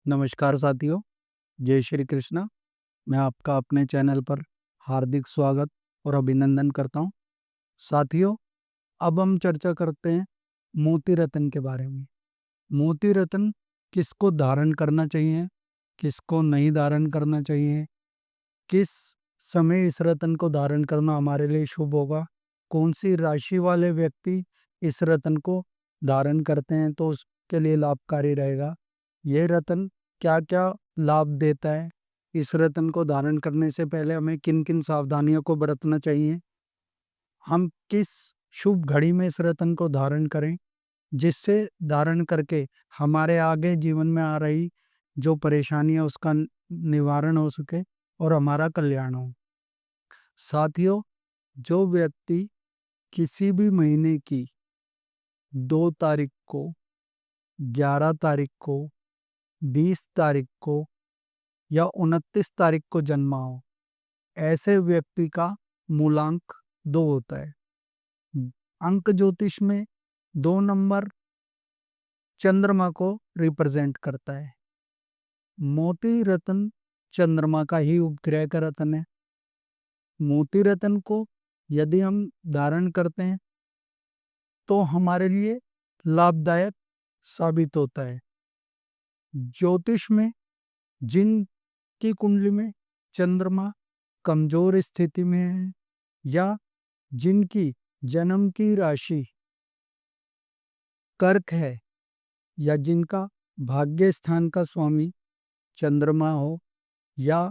नमस्कार साथियों, जय श्री कृष्णा। मैं आपका अपने चैनल पर हार्दिक स्वागत और अभिनंदन करता हूँ। साथियों, अब हम चर्चा करते हैं मोती रत्न के बारे में। मोती रत्न किसको धारण करना चाहिए, किसको नहीं धारण करना चाहिए, किस समय इस रत्न को धारण करना हमारे लिए शुभ होगा, कौन सी राशि वाले व्यक्ति इस रत्न को धारण करते हैं तो उसके लिए लाभकारी रहेगा। यह रत्न क्या क्या लाभ देता है, इस रत्न को धारण करने से पहले हमें किन किन सावधानियों को बरतना चाहिए, हम किस शुभ घड़ी में इस रत्न को धारण करें जिससे धारण करके हमारे आगे जीवन में आ रही जो परेशानी है उसका निवारण हो सके और हमारा कल्याण हो। साथियों, जो व्यक्ति किसी भी महीने की 2 तारीख को, 11 तारीख को, 20 तारीख को या 29 तारीख को जन्मा हो, ऐसे व्यक्ति का मूलांक 2 होता है। अंक ज्योतिष में 2 नंबर चंद्रमा को रिप्रेजेंट करता है। मोती रत्न चंद्रमा का ही उपग्रह का रत्न है। मोती रत्न को यदि हम धारण करते हैं तो हमारे लिए लाभदायक साबित होता है। ज्योतिष में जिनकी कुंडली में चंद्रमा कमजोर स्थिति में है या जिनकी जन्म की राशि कर्क है या जिनका भाग्य स्थान का स्वामी चंद्रमा हो या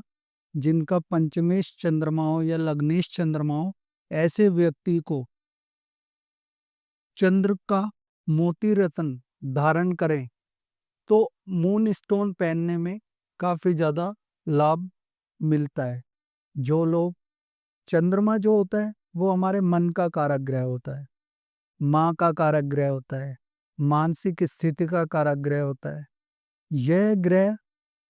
जिनका पंचमेश चंद्रमा हो या लग्नेश चंद्रमा हो, ऐसे व्यक्ति को चंद्र का मोती रत्न धारण करें तो मून स्टोन पहनने में काफी ज्यादा लाभ मिलता है। जो लोग, चंद्रमा जो होता है वो हमारे मन का कारक ग्रह होता है, माँ का कारक ग्रह होता है, मानसिक स्थिति का कारक ग्रह होता है। यह ग्रह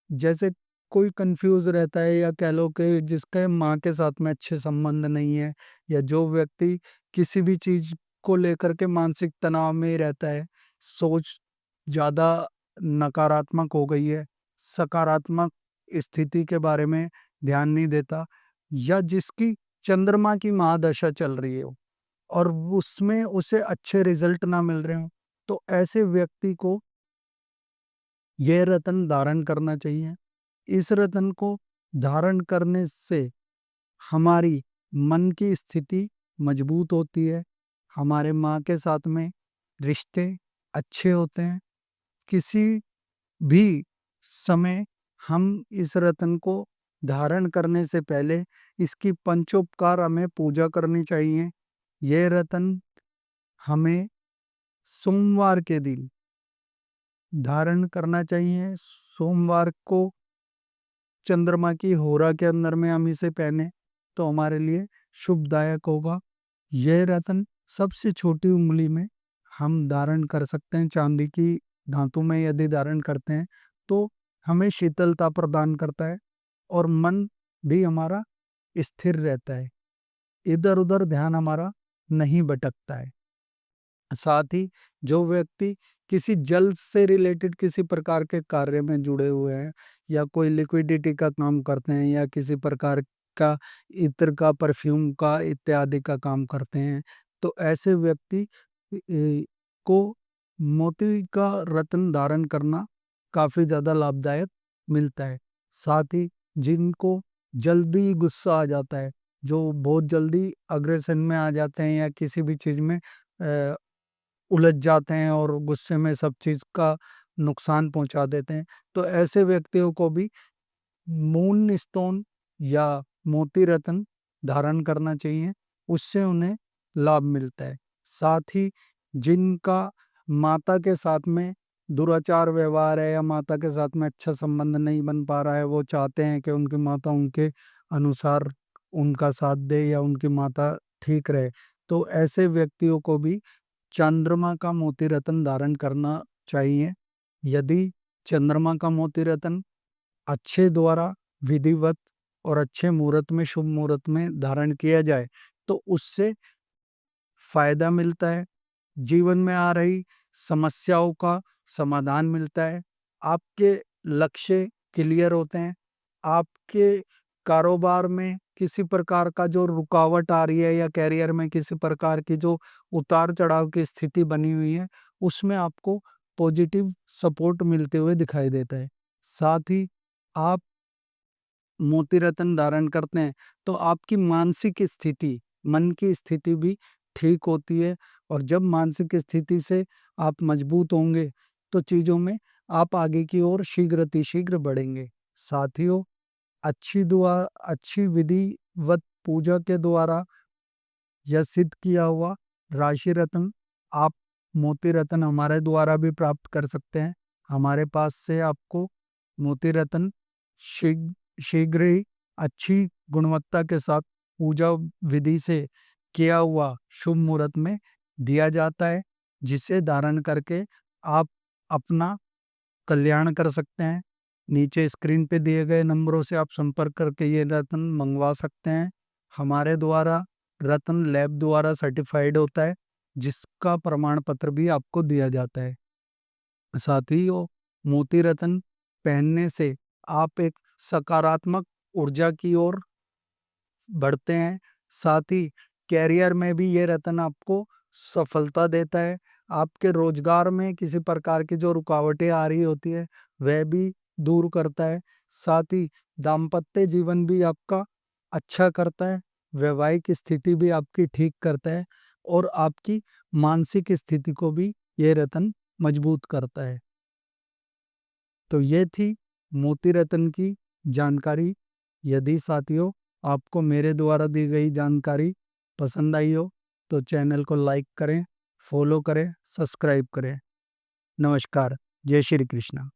जैसे कोई कंफ्यूज रहता है या कह लो कि जिसके माँ के साथ में अच्छे संबंध नहीं है या जो व्यक्ति किसी भी चीज को लेकर के मानसिक तनाव में ही रहता है, सोच ज्यादा नकारात्मक हो गई है, सकारात्मक स्थिति के बारे में ध्यान नहीं देता, या जिसकी चंद्रमा की महादशा चल रही हो और उसमें उसे अच्छे रिजल्ट ना मिल रहे हो, तो ऐसे व्यक्ति को यह रत्न धारण करना चाहिए। इस रत्न को धारण करने से हमारी मन की स्थिति मजबूत होती है, हमारे माँ के साथ में रिश्ते अच्छे होते हैं। किसी भी समय हम इस रत्न को धारण करने से पहले इसकी पंचोपकार हमें पूजा करनी चाहिए। यह रत्न हमें सोमवार के दिन धारण करना चाहिए। सोमवार को चंद्रमा की होरा के अंदर में हम इसे पहने तो हमारे लिए शुभदायक होगा। यह रत्न सबसे छोटी उंगली में हम धारण कर सकते हैं। चांदी की धातु में यदि धारण करते हैं तो हमें शीतलता प्रदान करता है और मन भी हमारा स्थिर रहता है, इधर उधर ध्यान हमारा नहीं भटकता है। साथ ही जो व्यक्ति किसी जल से रिलेटेड किसी प्रकार के कार्य में जुड़े हुए हैं या कोई लिक्विडिटी का काम करते हैं या किसी प्रकार का इत्र का, परफ्यूम का इत्यादि का काम करते हैं, तो ऐसे व्यक्ति को मोती का रत्न धारण करना काफी ज्यादा लाभदायक मिलता है। साथ ही जिनको जल्दी गुस्सा आ जाता है, जो बहुत जल्दी अग्रेशन में आ जाते हैं या किसी भी चीज में उलझ जाते हैं और गुस्से में सब चीज का नुकसान पहुंचा देते हैं, तो ऐसे व्यक्तियों को भी मून स्टोन या मोती रत्न धारण करना चाहिए, उससे उन्हें लाभ मिलता है। साथ ही जिनका माता के साथ में दुराचार व्यवहार है या माता के साथ में अच्छा संबंध नहीं बन पा रहा है, वो चाहते हैं कि उनकी माता उनके अनुसार उनका साथ दे या उनकी माता ठीक रहे, तो ऐसे व्यक्तियों को भी चंद्रमा का मोती रत्न धारण करना चाहिए। यदि चंद्रमा का मोती रत्न अच्छे द्वारा विधिवत और अच्छे मुहूर्त में, शुभ मुहूर्त में धारण किया जाए तो उससे फायदा मिलता है, जीवन में आ रही समस्याओं का समाधान मिलता है, आपके लक्ष्य क्लियर होते हैं। आपके कारोबार में किसी प्रकार का जो रुकावट आ रही है या करियर में किसी प्रकार की जो उतार चढ़ाव की स्थिति बनी हुई है, उसमें आपको पॉजिटिव सपोर्ट मिलते हुए दिखाई देता है। साथ ही आप मोती रत्न धारण करते हैं तो आपकी मानसिक स्थिति, मन की स्थिति भी ठीक होती है। और जब मानसिक स्थिति से आप मजबूत होंगे तो चीज़ों में आप आगे की ओर शीघ्र बढ़ेंगे। साथियों, अच्छी दुआ, अच्छी विधिवत पूजा के द्वारा यह सिद्ध किया हुआ राशि रत्न, आप मोती रत्न हमारे द्वारा भी प्राप्त कर सकते हैं। हमारे पास से आपको मोती रत्न शीघ्र ही अच्छी गुणवत्ता के साथ पूजा विधि से किया हुआ शुभ मुहूर्त में दिया जाता है, जिसे धारण करके आप अपना कल्याण कर सकते हैं। नीचे स्क्रीन पे दिए गए नंबरों से आप संपर्क करके ये रत्न मंगवा सकते हैं। हमारे द्वारा रत्न लैब द्वारा सर्टिफाइड होता है, जिसका प्रमाण पत्र भी आपको दिया जाता है। साथ ही वो मोती रत्न पहनने से आप एक सकारात्मक ऊर्जा की ओर बढ़ते हैं। साथ ही कैरियर में भी ये रत्न आपको सफलता देता है। आपके रोजगार में किसी प्रकार की जो रुकावटें आ रही होती है वह भी दूर करता है। साथ ही दाम्पत्य जीवन भी आपका अच्छा करता है, वैवाहिक स्थिति भी आपकी ठीक करता है और आपकी मानसिक स्थिति को भी ये रत्न मजबूत करता है। तो ये थी मोती रत्न की जानकारी। यदि साथियों आपको मेरे द्वारा दी गई जानकारी पसंद आई हो तो चैनल को लाइक करें, फॉलो करें, सब्सक्राइब करें। नमस्कार। जय श्री कृष्ण।